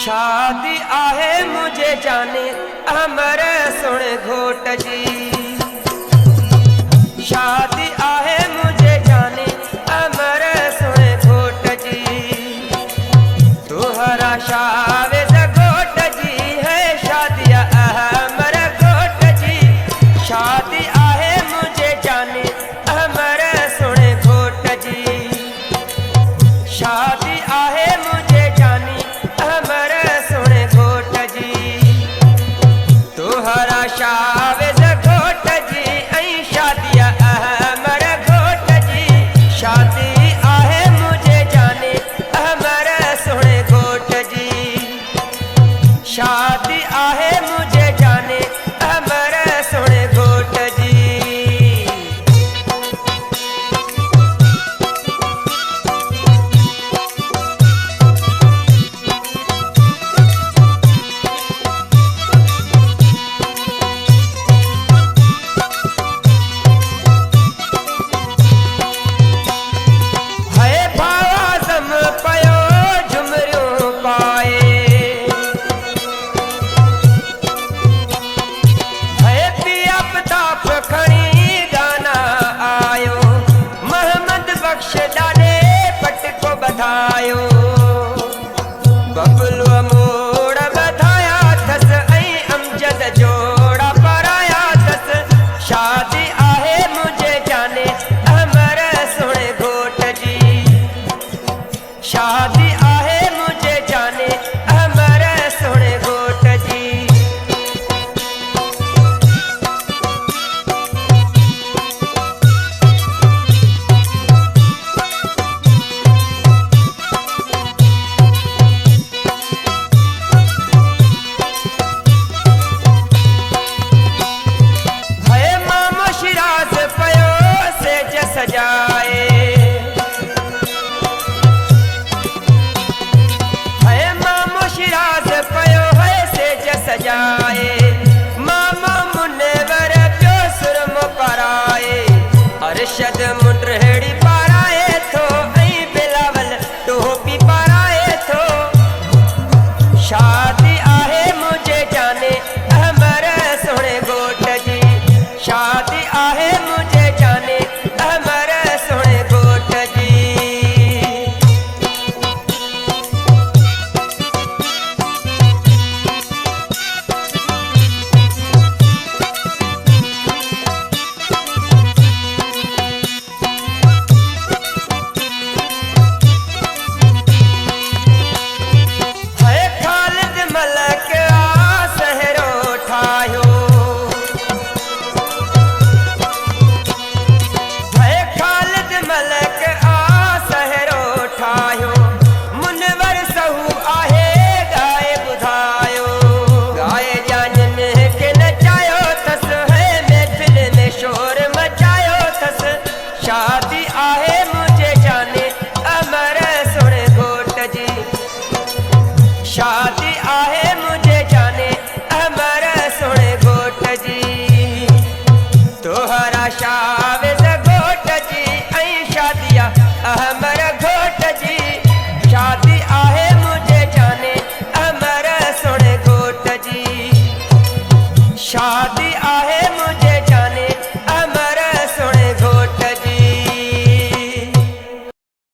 शादी आहे मुझे जाने अमर सुन घोट जी। शादी आहे मुझे जाने अमर सुन घोट जी। तुहरा शावेज घोट जी है शादिया अमर घोट जी। शादी आहे मुझे जाने अमर सुन घोट जी। शादी आहे मुझे जाने अमर सुन घोट जी। तुहरा शावेज घोट जी ऐं शादिया अमर घोट जी। शादी आहे मुझे जाने अमर सुन घोट जी। शादी आहे मुझे जाने अमर सुन घोट जी। बबलू मोड़ बधाया थस ऐं अमजद जोड़ा पराया थस। शादी आहे मुझे जाने अमर सुन घोट जी। शादी